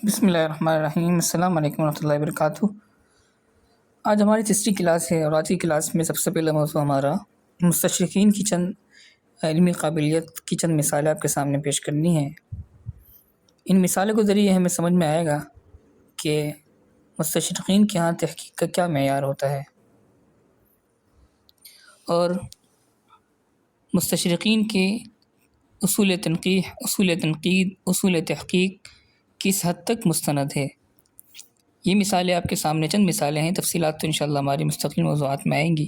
بسم اللہ الرحمن الرحیم۔ السلام علیکم ورحمۃ اللہ وبرکاتہ۔ آج ہماری تیسری کلاس ہے اور آج کی کلاس میں سب سے پہلا موضوع ہمارا مستشرقین کی چند علمی قابلیت کی چند مثالیں آپ کے سامنے پیش کرنی ہیں۔ ان مثالوں کے ذریعے ہمیں سمجھ میں آئے گا کہ مستشرقین کے ہاں تحقیق کا کیا معیار ہوتا ہے اور مستشرقین کے اصول تنقید، اصول تحقیق کس حد تک مستند ہے۔ یہ مثالیں آپ کے سامنے چند مثالیں ہیں، تفصیلات تو انشاءاللہ ہماری مستقل موضوعات میں آئیں گی۔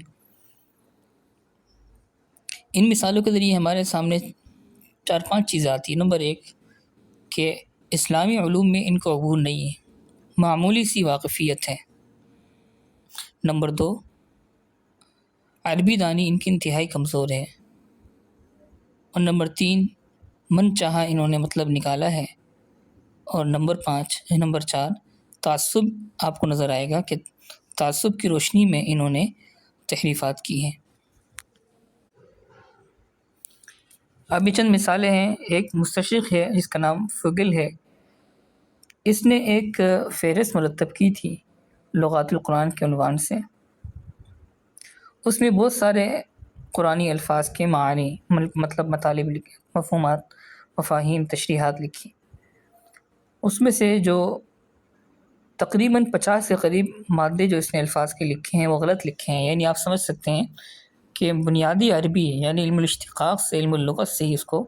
ان مثالوں کے ذریعے ہمارے سامنے 4-5 چیزیں آتی ہیں۔ نمبر 1 کہ اسلامی علوم میں ان کو عبور نہیں ہے، معمولی سی واقفیت ہے۔ نمبر 2 عربی دانی ان کی انتہائی کمزور ہے۔ اور نمبر 3 من چاہا انہوں نے مطلب نکالا ہے۔ اور نمبر 4 تعصب آپ کو نظر آئے گا کہ تعصب کی روشنی میں انہوں نے تحریفات کی ہیں۔ اب یہ چند مثالیں ہیں۔ ایک مستشرق ہے جس کا نام فگل ہے، اس نے ایک فہرست مرتب کی تھی لغات القرآن کے عنوان سے۔ اس میں بہت سارے قرآنی الفاظ کے معانی مطلب مطالب لکھے، مفہومات، مفاہیم، تشریحات لکھی۔ اس میں سے جو تقریباً 50 کے قریب مادے جو اس نے الفاظ کے لکھے ہیں وہ غلط لکھے ہیں، یعنی آپ سمجھ سکتے ہیں کہ بنیادی عربی یعنی علم الاشتقاق سے، علم اللغت سے ہی اس کو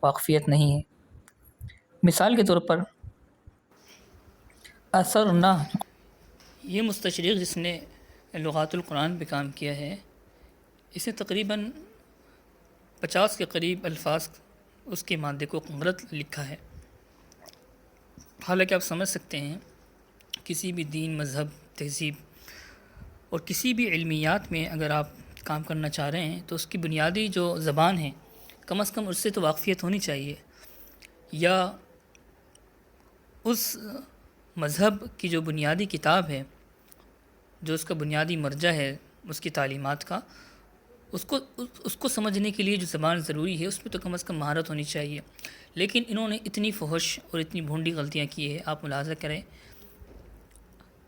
واقفیت نہیں ہے۔ مثال کے طور پر اثرنا، یہ مستشرق جس نے لغات القرآن پہ کام کیا ہے، اس نے تقریباً 50 کے قریب الفاظ اس کے مادے کو غلط لکھا ہے۔ حالانکہ آپ سمجھ سکتے ہیں کسی بھی دین، مذہب، تہذیب اور کسی بھی علمیات میں اگر آپ کام کرنا چاہ رہے ہیں تو اس کی بنیادی جو زبان ہے کم از کم اس سے تو واقفیت ہونی چاہیے، یا اس مذہب کی جو بنیادی کتاب ہے، جو اس کا بنیادی مرجع ہے اس کی تعلیمات کا، اس کو سمجھنے کے لیے جو زبان ضروری ہے اس میں تو کم از کم مہارت ہونی چاہیے۔ لیکن انہوں نے اتنی فحش اور اتنی بھونڈی غلطیاں کی ہے، آپ ملاحظہ کریں۔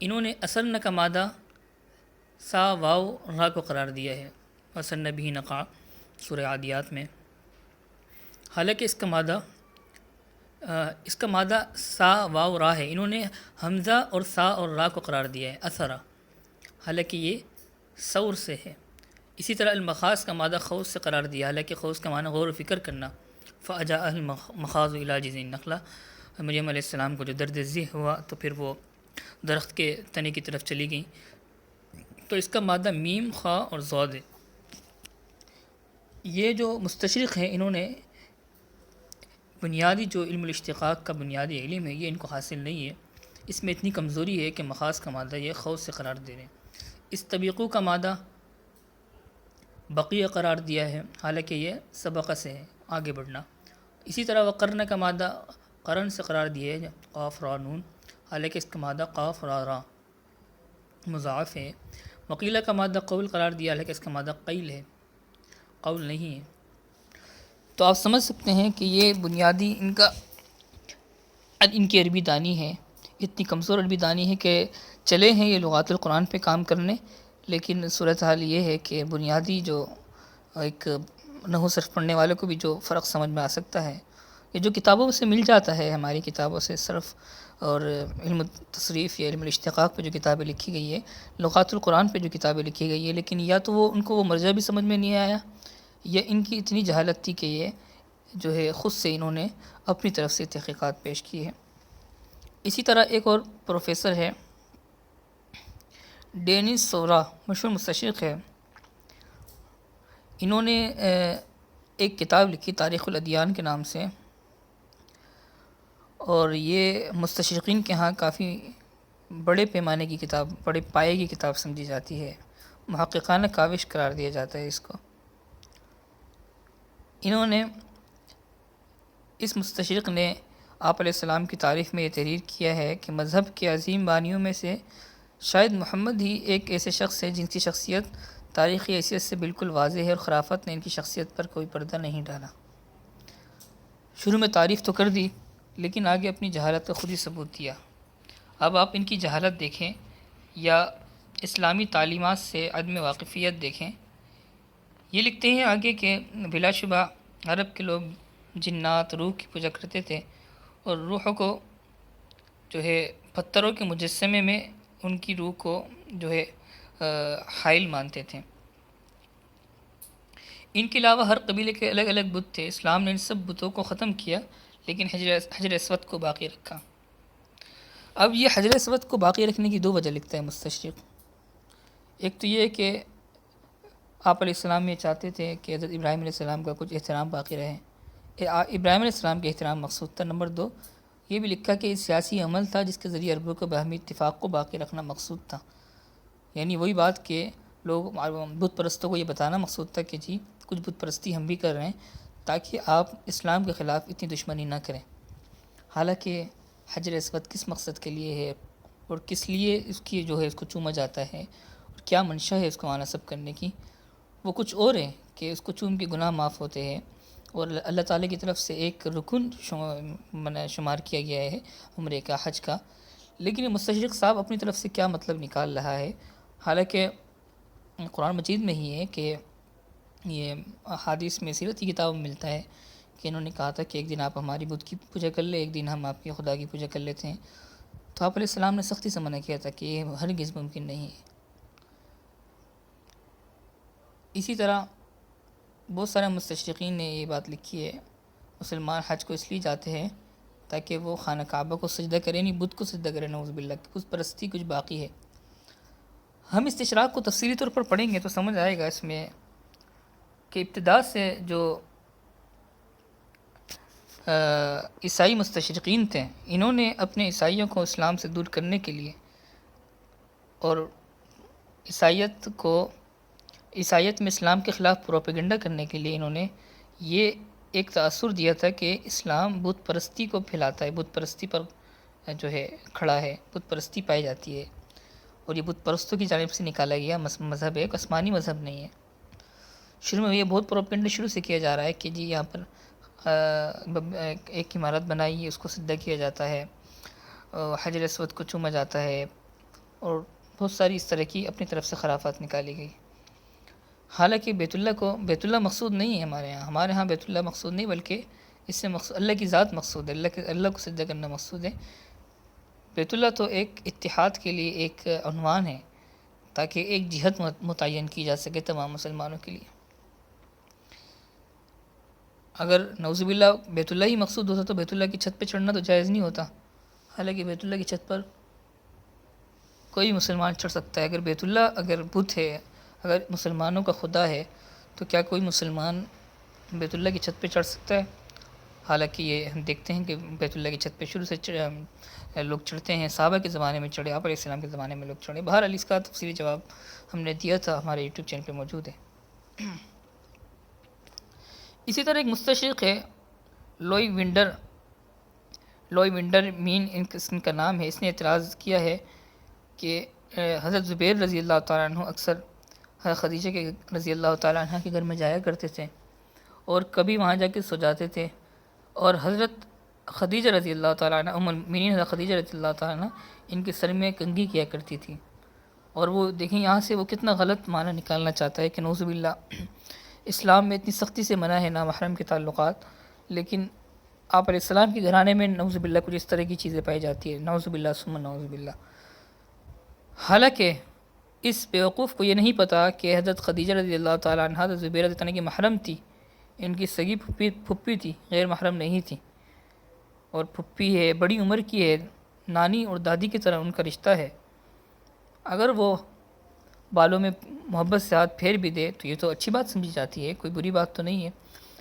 انہوں نے اثرن کا مادہ سا واو را کو قرار دیا ہے اثرن بھی نقع سورہ عادیات میں، حالانکہ اس کا مادہ سا واو را ہے۔ انہوں نے حمزہ اور سا اور را کو قرار دیا ہے اثرا، حالانکہ یہ ثور سے ہے۔ اسی طرح المخاض کا مادہ خوض سے قرار دیا، حالانکہ خوض کا معنی غور و فکر کرنا۔ فَأَجَاءَ الْمَخَاضُ إِلَىٰ جِذْعِ النَّخْلَةِ، مریم علیہ السلام کو جو درد ذہ ہوا تو پھر وہ درخت کے تنے کی طرف چلی گئیں، تو اس کا مادہ میم، خا اور ضاد ہے۔ یہ جو مستشرق ہیں انہوں نے بنیادی جو علم الاشتقاق کا بنیادی علم ہے یہ ان کو حاصل نہیں ہے۔ اس میں اتنی کمزوری ہے کہ مخاص کا مادہ یہ خوض سے قرار دے رہے ہیں۔ استبیقو کا مادہ بقیہ قرار دیا ہے، حالانکہ یہ سبقہ سے ہے، آگے بڑھنا۔ اسی طرح وقرن کا مادہ قرن سے قرار دیا ہے، قاف را نون، حالانکہ اس کا مادہ قاف را را مضاعف ہے۔ وقیلہ کا مادہ قول قرار دیا، حالانکہ اس کا مادہ قیل ہے، قول نہیں ہے۔ تو آپ سمجھ سکتے ہیں کہ یہ بنیادی ان کی عربی دانی ہے، اتنی کمزور عربی دانی ہے کہ چلے ہیں یہ لغات القرآن پہ کام کرنے، لیکن صورتحال یہ ہے کہ بنیادی جو ایک نحو صرف پڑھنے والوں کو بھی جو فرق سمجھ میں آ سکتا ہے، یہ جو کتابوں سے مل جاتا ہے، ہماری کتابوں سے صرف اور علم تصریف یا علم الاشتقاق پہ جو کتابیں لکھی گئی ہے، لغات القرآن پہ جو کتابیں لکھی گئی ہے، لیکن یا تو ان کو وہ مرجع بھی سمجھ میں نہیں آیا، یا ان کی اتنی جہالت تھی کہ یہ جو ہے خود سے انہوں نے اپنی طرف سے تحقیقات پیش کی ہے۔ اسی طرح ایک اور پروفیسر ہے ڈینس سورا، مشہور مستشرق ہے۔ انہوں نے ایک کتاب لکھی تاریخ الادیان کے نام سے، اور یہ مستشرقین کے ہاں کافی بڑے پیمانے کی کتاب، بڑے پائے کی کتاب سمجھی جاتی ہے، محققانہ کاوش قرار دیا جاتا ہے اس کو۔ انہوں نے اس مستشرق نے آپ علیہ السلام کی تعریف میں یہ تحریر کیا ہے کہ مذہب کے عظیم بانیوں میں سے شاید محمد ہی ایک ایسے شخص ہے جن کی شخصیت تاریخی حیثیت سے بالکل واضح ہے، اور خرافت نے ان کی شخصیت پر کوئی پردہ نہیں ڈالا۔ شروع میں تعریف تو کر دی، لیکن آگے اپنی جہالت کا خود ہی ثبوت دیا۔ اب آپ ان کی جہالت دیکھیں یا اسلامی تعلیمات سے عدم واقفیت دیکھیں۔ یہ لکھتے ہیں آگے کہ بلا شبہ عرب کے لوگ جنات روح کی پوجا کرتے تھے اور روحوں کو جو ہے پتھروں کے مجسمے میں ان کی روح کو جو ہے حائل مانتے تھے۔ ان کے علاوہ ہر قبیلے کے الگ الگ بت تھے۔ اسلام نے ان سب بتوں کو ختم کیا لیکن حجر اسود کو باقی رکھا۔ اب یہ حجر اسود کو باقی رکھنے کی دو وجہ لکھتا ہے مستشرق۔ ایک تو یہ کہ آپ علیہ السلام یہ چاہتے تھے کہ حضرت ابراہیم علیہ السلام کا کچھ احترام باقی رہے، ابراہیم علیہ السلام کے احترام مقصود تھا۔ نمبر دو، یہ بھی لکھا کہ یہ سیاسی عمل تھا جس کے ذریعے عربوں کو باہمی اتفاق کو باقی رکھنا مقصود تھا۔ یعنی وہی بات کہ لوگ بت پرستوں کو یہ بتانا مقصود تھا کہ جی کچھ بت پرستی ہم بھی کر رہے ہیں تاکہ آپ اسلام کے خلاف اتنی دشمنی نہ کریں۔ حالانکہ حجر اسود کس مقصد کے لیے ہے اور کس لیے اس کی جو ہے اس کو چوما جاتا ہے اور کیا منشا ہے اس کو مناسب کرنے کی، وہ کچھ اور ہے کہ اس کو چوم کے گناہ معاف ہوتے ہیں اور اللہ تعالیٰ کی طرف سے ایک رکن شمار کیا گیا ہے عمرے کا، حج کا۔ لیکن یہ مستشرق صاحب اپنی طرف سے کیا مطلب نکال رہا ہے، حالانکہ قرآن مجید میں ہی ہے کہ یہ حدیث میں سیرت کی کتاب میں ملتا ہے کہ انہوں نے کہا تھا کہ ایک دن آپ ہماری بت کی پوجا کر لیں، ایک دن ہم آپ کی خدا کی پوجا کر لیتے ہیں۔ تو آپ علیہ السلام نے سختی سے منع کیا تھا کہ یہ ہرگز ممکن نہیں ہے۔ اسی طرح بہت سارے مستشرقین نے یہ بات لکھی ہے، مسلمان حج کو اس لیے جاتے ہیں تاکہ وہ خانہ کعبہ کو سجدہ کریں، نہیں بت کو سجدہ کریں، نعوذ باللہ، بت پرستی کچھ باقی ہے۔ ہم اس اشراق کو تفصیلی طور پر پڑھیں گے تو سمجھ آئے گا اس میں کہ ابتدا سے جو عیسائی مستشرقین تھے انہوں نے اپنے عیسائیوں کو اسلام سے دور کرنے کے لیے اور عیسائیت میں اسلام کے خلاف پروپیگنڈا کرنے کے لیے انہوں نے یہ ایک تاثر دیا تھا کہ اسلام بت پرستی کو پھیلاتا ہے، بت پرستی پر جو ہے کھڑا ہے، بت پرستی پائی جاتی ہے اور یہ بت پرستوں کی جانب سے نکالا گیا مذہب ہے، ایک آسمانی مذہب نہیں ہے۔ شروع میں یہ بہت پروپیگنڈا شروع سے کیا جا رہا ہے کہ جی یہاں پر ایک عمارت بنائی، اس کو سجدہ کیا جاتا ہے، حجر اسود کو چوما جاتا ہے اور بہت ساری اس طرح کی اپنی طرف سے خرافات نکالی گئی۔ حالانکہ بیت اللہ مقصود نہیں ہے ہمارے ہاں بیت اللہ مقصود نہیں، بلکہ اس سے مقصود اللہ کی ذات مقصود ہے، اللہ کو سجدہ کرنا مقصود ہے۔ بیت اللہ تو ایک اتحاد کے لیے ایک عنوان ہے تاکہ ایک جہت متعین کی جا سکے تمام مسلمانوں کے لیے۔ اگر نعوذ باللہ بیت اللہ ہی مقصود ہوتا تو بیت اللہ کی چھت پہ چڑھنا تو جائز نہیں ہوتا۔ حالانکہ بیت اللہ کی چھت پر کوئی مسلمان چڑھ سکتا ہے۔ اگر بت ہے، اگر مسلمانوں کا خدا ہے تو کیا کوئی مسلمان بیت اللہ کی چھت پہ چڑھ سکتا ہے؟ حالانکہ یہ ہم دیکھتے ہیں کہ بیت اللہ کی چھت پہ شروع سے لوگ چڑھتے ہیں، صحابہ کے زمانے میں چڑھے، آپ علیہ السلام کے زمانے میں لوگ چڑھے۔ بہرحال اس کا تفصیلی جواب ہم نے دیا تھا، ہمارے یوٹیوب چینل پہ موجود ہے۔ اسی طرح ایک مستشرق ہے لوئی ونڈر مین ان کا نام ہے، اس نے اعتراض کیا ہے کہ حضرت زبیر رضی اللہ تعالیٰ عنہ اکثر حضرت خدیجہ کے رضی اللہ تعالیٰ عنہ کے گھر میں جایا کرتے تھے اور کبھی وہاں جا کے سو جاتے تھے، اور حضرت خدیجہ رضی اللہ تعالیٰ عنہ المؤمنین حضرت خدیجہ رضی اللہ تعالیٰ عنہ ان کے سر میں کنگھی کیا کرتی تھی۔ اور وہ دیکھیں یہاں سے وہ کتنا غلط معنی نکالنا چاہتا ہے کہ نعوذ باللہ اسلام میں اتنی سختی سے منع ہے نامحرم کے تعلقات، لیکن آپ علیہ السلام کے گھرانے میں نعوذ باللہ کچھ اس طرح کی چیزیں پائی جاتی ہیں، نعوذ باللہ ثم نعوذ باللہ۔ حالانکہ اس بیوقوف کو یہ نہیں پتا کہ حضرت خدیجہ رضی اللہ تعالیٰ عنہ حضرت زبیر رضی اللہ عنہ کی محرم تھی، ان کی سگی پھپھی تھی، غیر محرم نہیں تھی، اور پھپھی ہے، بڑی عمر کی ہے، نانی اور دادی کی طرح ان کا رشتہ ہے۔ اگر وہ بالوں میں محبت سے ہاتھ پھیر بھی دے تو یہ تو اچھی بات سمجھی جاتی ہے، کوئی بری بات تو نہیں ہے،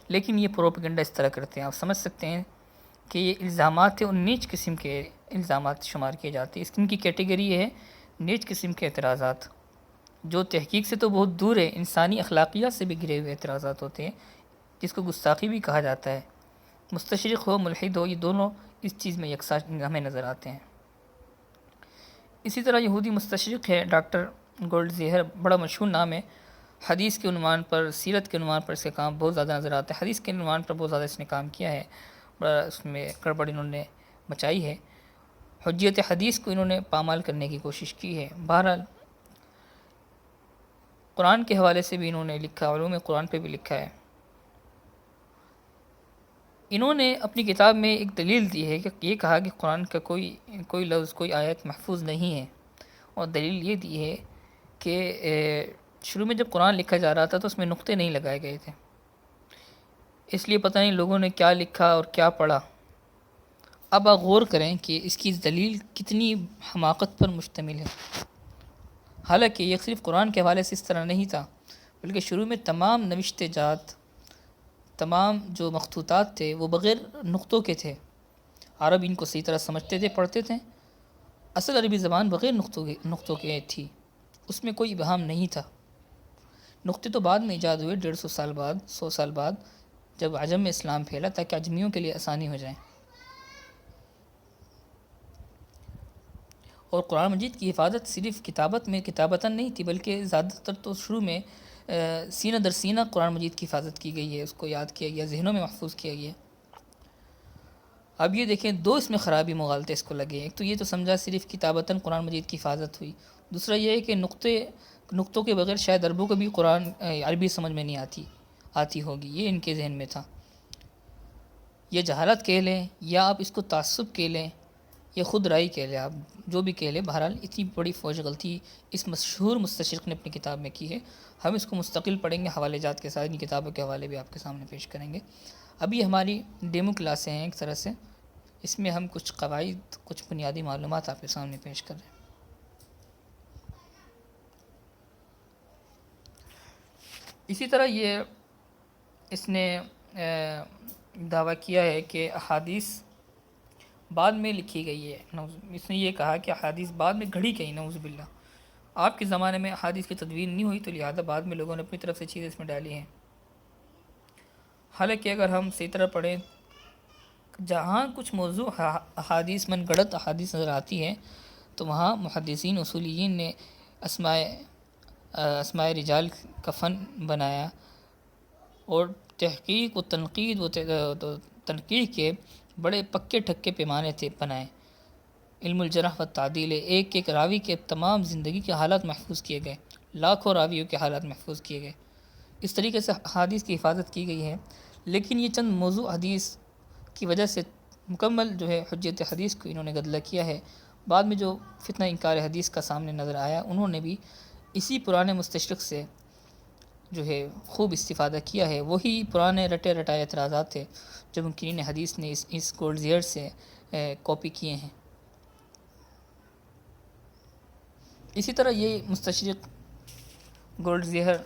لیکن یہ پروپیگنڈا اس طرح کرتے ہیں۔ آپ سمجھ سکتے ہیں کہ یہ الزامات تھے، ان نیچ قسم کے الزامات شمار کیے جاتے ہیں، اس کی کیٹیگری ہے نیچ قسم کے اعتراضات، جو تحقیق سے تو بہت دور ہے، انسانی اخلاقیات سے بھی گھرے ہوئے اعتراضات ہوتے ہیں، جس کو گستاخی بھی کہا جاتا ہے۔ مستشرق ہو ملحد ہو، یہ دونوں اس چیز میں یکساں ہمیں نظر آتے ہیں۔ اسی طرح یہودی مستشرق ہے ڈاکٹر گولڈ زیہر، بڑا مشہور نام ہے، حدیث کے عنوان پر، سیرت کے عنوان پر اس کا کام بہت زیادہ نظر آتا ہے، حدیث کے عنوان پر بہت زیادہ اس نے کام کیا ہے، بڑا اس میں گڑبڑ انہوں نے مچائی ہے۔ حجیت حدیث کو انہوں نے پامال کرنے کی کوشش کی ہے۔ بہرحال قرآن کے حوالے سے بھی انہوں نے لکھا، علوم قرآن پہ بھی لکھا ہے۔ انہوں نے اپنی کتاب میں ایک دلیل دی ہے کہ یہ کہا کہ قرآن کا کوئی لفظ، کوئی آیت محفوظ نہیں ہے، اور دلیل یہ دی ہے کہ شروع میں جب قرآن لکھا جا رہا تھا تو اس میں نقطے نہیں لگائے گئے تھے، اس لیے پتہ نہیں لوگوں نے کیا لکھا اور کیا پڑھا۔ اب آپ غور کریں کہ اس کی دلیل کتنی حماقت پر مشتمل ہے۔ حالانکہ یہ صرف قرآن کے حوالے سے اس طرح نہیں تھا، بلکہ شروع میں تمام نوشتے جات، تمام جو مخطوطات تھے وہ بغیر نقطوں کے تھے۔ عرب ان کو صحیح طرح سمجھتے تھے، پڑھتے تھے۔ اصل عربی زبان بغیر نقطوں کے تھی، اس میں کوئی ابہام نہیں تھا۔ نقطے تو بعد میں ایجاد ہوئے، 150 سال بعد، 100 سال بعد، جب عجم میں اسلام پھیلا تاکہ عجمیوں کے لیے آسانی ہو جائے۔ اور قرآن مجید کی حفاظت صرف کتابتاً نہیں تھی، بلکہ زیادہ تر تو شروع میں سینہ در سینہ قرآن مجید کی حفاظت کی گئی ہے، اس کو یاد کیا گیا، ذہنوں میں محفوظ کیا گیا۔ اب یہ دیکھیں، دو اس میں خرابی مغالطے اس کو لگے۔ ایک تو یہ تو سمجھا صرف کتابتاً قرآن مجید کی حفاظت ہوئی، دوسرا یہ ہے کہ نقطوں کے بغیر شاید عربوں کو بھی قرآن عربی سمجھ میں نہیں آتی ہوگی، یہ ان کے ذہن میں تھا۔ یہ جہالت کہہ لیں یا آپ اس کو تعصب کہہ لیں یا خود رائے کہہ لیں، آپ جو بھی کہہ لیں، بہرحال اتنی بڑی فوج غلطی اس مشہور مستشرق نے اپنی کتاب میں کی ہے۔ ہم اس کو مستقل پڑھیں گے حوالے جات کے ساتھ، ان کتابوں کے حوالے بھی آپ کے سامنے پیش کریں گے۔ ابھی ہماری ڈیمو کلاسیں ہیں ایک طرح سے، اس میں ہم کچھ قواعد، کچھ بنیادی معلومات آپ کے سامنے پیش کر رہے ہیں۔ اسی طرح اس نے دعویٰ کیا ہے کہ احادیث بعد میں لکھی گئی ہے۔ اس نے یہ کہا کہ احادیث بعد میں گھڑی گئی، نعوذ باللہ۔ آپ کے زمانے میں احادیث کی تدوین نہیں ہوئی، تو لہذا بعد میں لوگوں نے اپنی طرف سے چیزیں اس میں ڈالی ہیں۔ حالانکہ اگر ہم صحیح طرح پڑھیں، جہاں کچھ موضوع احادیث من گڑت احادیث نظر آتی ہے، تو وہاں محدثین اصولیین نے اسماء رجال کا فن بنایا، اور تحقیق و تنقید و تنقیح کے بڑے پکے ٹھکے پیمانے بنائے۔ علم الجرح و تعدیل، ایک ایک راوی کے تمام زندگی کے حالات محفوظ کیے گئے، لاکھوں راویوں کے حالات محفوظ کیے گئے۔ اس طریقے سے حدیث کی حفاظت کی گئی ہے۔ لیکن یہ چند موضوع حدیث کی وجہ سے مکمل جو ہے حجت حدیث کو انہوں نے گدلہ کیا ہے۔ بعد میں جو فتنہ انکار حدیث کا سامنے نظر آیا، انہوں نے بھی اسی پرانے مستشرق سے جو ہے خوب استفادہ کیا ہے۔ وہی پرانے رٹے رٹائے اعتراضات تھے جو منکرین حدیث نے اس گولڈ زیئر سے کاپی کیے ہیں۔ اسی طرح یہ مستشرق گولڈ زیہر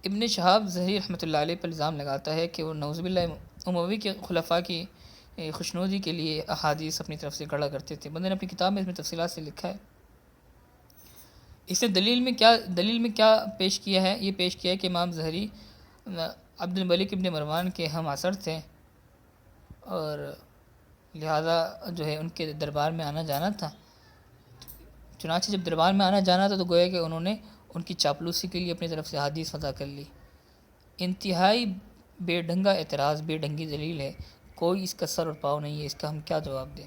ابن شہاب ظہری رحمۃ اللہ علیہ پر الزام لگاتا ہے کہ وہ نعوذ باللہ اموی کے خلفاء کی خوشنودی کے لیے احادیث اپنی طرف سے گڑھا کرتے تھے۔ بندے نے اپنی کتاب میں اس میں تفصیلات سے لکھا ہے۔ اس نے دلیل میں کیا پیش کیا ہے؟ یہ پیش کیا ہے کہ امام ظہری عبد الملک ابن مروان کے ہم عصر تھے، اور لہذا جو ہے ان کے دربار میں آنا جانا تھا۔ چنانچہ جب دربار میں آنا جانا تھا تو گویا کہ انہوں نے ان کی چاپلوسی کے لیے اپنی طرف سے حدیث وضع کر لی۔ انتہائی بے ڈھنگا اعتراض، بے ڈھنگی دلیل ہے، کوئی اس کا سر اور پاؤ نہیں ہے، اس کا ہم کیا جواب دیں؟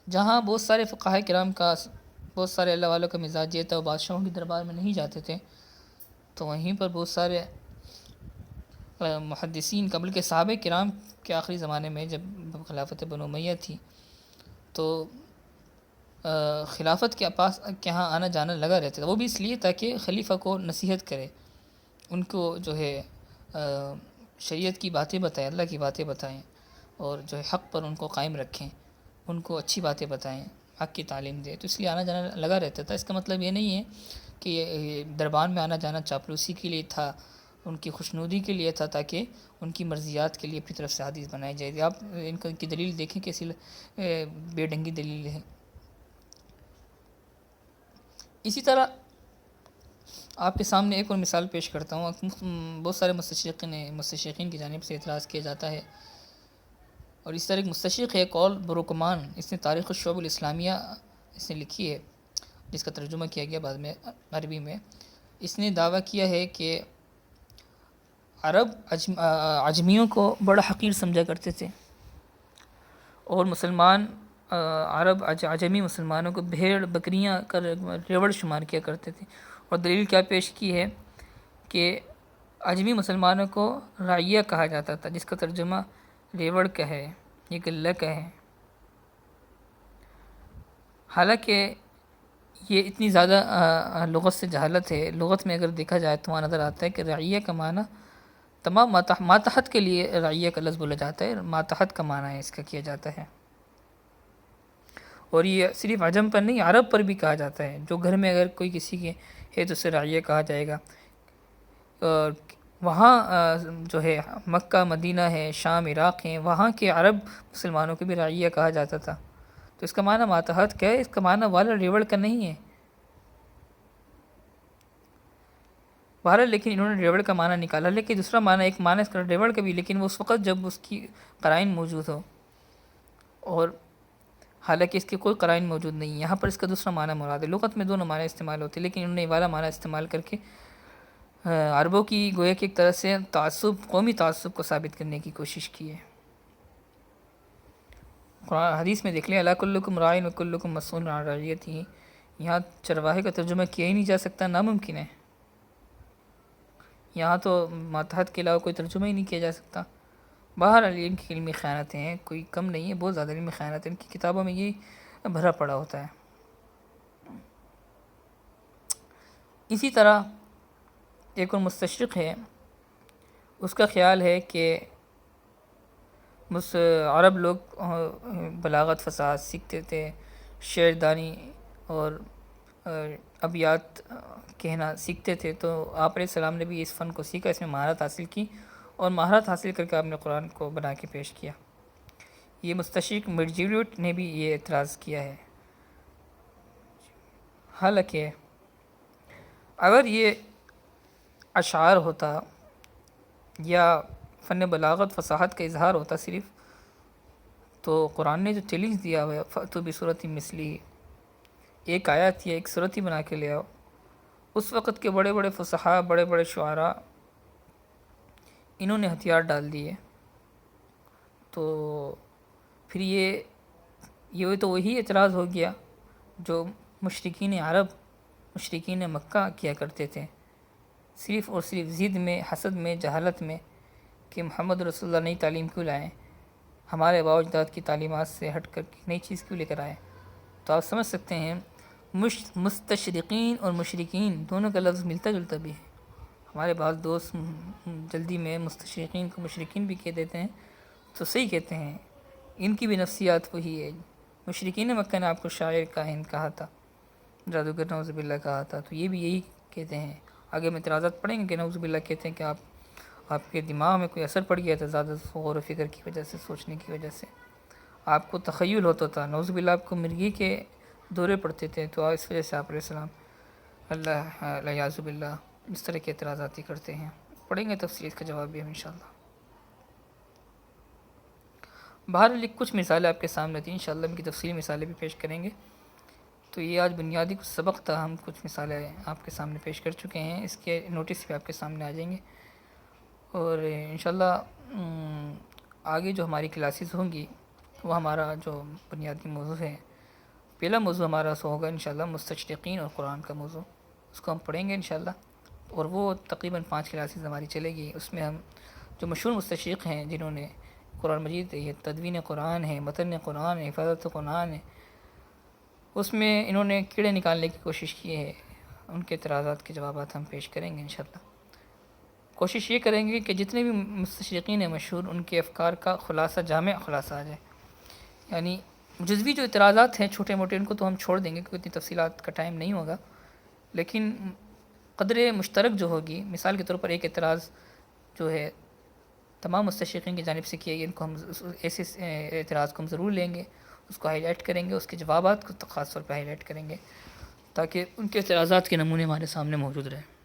جہاں بہت سارے فقہاء کرام کا، بہت سارے اللہ والوں کا مزاج یہ تھا، وہ بادشاہوں کے دربار میں نہیں جاتے تھے، تو وہیں پر بہت سارے محدثین کا، بلکہ صحابہ کرام کے آخری زمانے میں جب خلافت بنو امیہ تھی تو خلافت کے پاس کے ہاں آنا جانا لگا رہتا تھا، وہ بھی اس لیے تاکہ خلیفہ کو نصیحت کرے، ان کو جو ہے شریعت کی باتیں بتائیں، اللہ کی باتیں بتائیں، اور جو ہے حق پر ان کو قائم رکھیں، ان کو اچھی باتیں بتائیں، حق کی تعلیم دیں، تو اس لیے آنا جانا لگا رہتا تھا۔ اس کا مطلب یہ نہیں ہے کہ دربار میں آنا جانا چاپلوسی کے لیے تھا، ان کی خوشنودی کے لیے تھا، تاکہ ان کی مرضیات کے لیے اپنی طرف سے حدیث بنائی جائے۔ آپ ان کی دلیل دیکھیں کیسی بے ڈھنگی دلیل ہے۔ اسی طرح آپ کے سامنے ایک اور مثال پیش کرتا ہوں۔ بہت سارے مستشرقین کی جانب سے اعتراض کیا جاتا ہے، اور اس طرح ایک مستشرق ہے قول بروکمان، اس نے تاریخ الشعب الاسلامیہ اس نے لکھی ہے، جس کا ترجمہ کیا گیا بعد میں عربی میں۔ اس نے دعویٰ کیا ہے کہ عرب عجمیوں کو بڑا حقیر سمجھا کرتے تھے، اور مسلمان عرب عجمی مسلمانوں کو بھیڑ بکریاں کا ریوڑ شمار کیا کرتے تھے۔ اور دلیل کیا پیش کی ہے کہ عجمی مسلمانوں کو رعیہ کہا جاتا تھا، جس کا ترجمہ ریوڑ کا ہے یا گلہ کا ہے۔ حالانکہ یہ اتنی زیادہ لغت سے جہالت ہے، لغت میں اگر دیکھا جائے تو وہاں نظر آتا ہے کہ رعیہ کا معنی تمام ماتحت کے لیے رعیہ کا لفظ بولا جاتا ہے، ماتحت کا معنی ہے اس کا کیا جاتا ہے۔ اور یہ صرف عجم پر نہیں، عرب پر بھی کہا جاتا ہے، جو گھر میں اگر کوئی کسی کے ہے تو اسے رعیہ کہا جائے گا۔ وہاں جو ہے مکہ مدینہ ہے، شام عراق ہیں، وہاں کے عرب مسلمانوں کو بھی رعیہ کہا جاتا تھا۔ تو اس کا معنی ماتحت کیا ہے؟ اس کا معنی والا ریوڑ کا نہیں ہے۔ بہرحال لیکن انہوں نے ریوڑ کا معنی نکالا، لیکن دوسرا معنی ایک معنی اس کا ریوڑ کا بھی، لیکن وہ اس وقت جب اس کی قرائن موجود ہو، اور حالانکہ اس کے کوئی قرائن موجود نہیں ہے۔ یہاں پر اس کا دوسرا معنی مراد ہے۔ لغت میں دونوں معنی استعمال ہوتے ہیں، لیکن انہوں نے یہ والا معنی استعمال کر کے عربوں کی گویا کہ ایک طرح سے قومی تعصب کو ثابت کرنے کی کوشش کی ہے۔ قرآن حدیث میں دیکھ لیں، الا کلکم راعٍ وکلکم مسئول عن رعیتہ، یہاں چرواہے کا ترجمہ کیا ہی نہیں جا سکتا، ناممکن ہے۔ یہاں تو ماتحت کے علاوہ کوئی ترجمہ ہی نہیں کیا جا سکتا۔ بہرحال ان کی علمی خیانتیں ہیں، کوئی کم نہیں ہے، بہت زیادہ علمی خیانت ہے، ان کی کتابوں میں یہ بھرا پڑا ہوتا ہے۔ اسی طرح ایک اور مستشرق ہے، اس کا خیال ہے کہ عرب لوگ بلاغت فصاحت سیکھتے تھے، شعر دانی اور ابیات کہنا سیکھتے تھے، تو آپ علیہ السلام نے بھی اس فن کو سیکھا، اس میں مہارت حاصل کی، اور مہارت حاصل کر کے آپ نے قرآن کو بنا کے پیش کیا۔ یہ مستشرق مرجیویٹ نے بھی یہ اعتراض کیا ہے۔ حالانکہ اگر یہ اشعار ہوتا یا فن بلاغت فصاحت کا اظہار ہوتا صرف، تو قرآن نے جو چیلنج دیا ہوا ہے فَأْتُوا بِسُورَةٍ مِثْلِهِ، ایک آیت یا ایک سورت ہی بنا کے لے آؤ، اس وقت کے بڑے بڑے فصحاء، بڑے بڑے شعراء، انہوں نے ہتھیار ڈال دیے۔ تو پھر یہ تو وہی اعتراض ہو گیا جو مشرکین عرب، مشرکین مکہ کیا کرتے تھے، صرف اور صرف ضد میں، حسد میں، جہالت میں، کہ محمد رسول اللہ نئی تعلیم کیوں لائیں، ہمارے آباء و اجداد کی تعلیمات سے ہٹ کر نئی چیز کیوں لے کر آئے۔ تو آپ سمجھ سکتے ہیں مستشرقین اور مشرکین دونوں کا لفظ ملتا جلتا بھی ہے۔ ہمارے بعض دوست جلدی میں مستشرقین کو مشرکین بھی کہہ دیتے ہیں، تو صحیح کہتے ہیں، ان کی بھی نفسیات وہی ہے۔ مشرکین مکہ نے آپ کو شاعر کاہن کہا تھا، جادوگر نعوذ باللہ کہا تھا، تو یہ بھی یہی کہتے ہیں۔ آگے میں اعتراضات پڑھیں گے کہ نعوذ باللہ کہتے ہیں کہ آپ کے دماغ میں کوئی اثر پڑ گیا تھا زیادہ غور و فکر کی وجہ سے، سوچنے کی وجہ سے، آپ کو تخیل ہوتا تھا، نعوذ باللہ آپ کو مرغی کے دورے پڑتے تھے، تو اس وجہ سے آپ علیہ السلام اللہ الیاذ باللہ اس طرح کے اعتراضات ہی کرتے ہیں۔ پڑھیں گے تفصیل کا جواب بھی ہم انشاءاللہ۔ بہرحال کچھ مثالیں آپ کے سامنے تھیں، انشاءاللہ ان کی تفصیلی مثالیں بھی پیش کریں گے۔ تو یہ آج بنیادی کچھ سبق تھا، ہم کچھ مثالیں آپ کے سامنے پیش کر چکے ہیں، اس کے نوٹس بھی آپ کے سامنے آ جائیں گے، اور انشاءاللہ آگے جو ہماری کلاسز ہوں گی وہ ہمارا جو بنیادی موضوع ہے، پہلا موضوع ہمارا سو ہوگا انشاءاللہ مستشرقین اور قرآن کا موضوع، اس کو ہم پڑھیں گے انشاءاللہ، اور وہ تقریباً 5 کلاسز ہماری چلے گی۔ اس میں ہم جو مشہور مستشرق ہیں جنہوں نے قرآن مجید، یہ تدوین قرآن ہے، متن قرآن ہے، حفاظت قرآن ہے، اس میں انہوں نے کیڑے نکالنے کی کوشش کی ہے، ان کے اعتراضات کے جوابات ہم پیش کریں گے انشاءاللہ۔ کوشش یہ کریں گے کہ جتنے بھی مستشرقین ہیں مشہور، ان کے افکار کا خلاصہ، جامع خلاصہ آ جائے۔ یعنی جزوی جو اعتراضات ہیں چھوٹے موٹے، ان کو تو ہم چھوڑ دیں گے کیونکہ اتنی تفصیلات کا ٹائم نہیں ہوگا، لیکن قدر مشترک جو ہوگی، مثال کے طور پر ایک اعتراض جو ہے تمام مستشرقین کی جانب سے کیا گیا، ان کو ہم ایسے اعتراض کو ہم ضرور لیں گے، اس کو ہائی لائٹ کریں گے، اس کے جوابات کو خاص طور پہ ہائی لائٹ کریں گے، تاکہ ان کے اعتراضات کے نمونے ہمارے سامنے موجود رہیں۔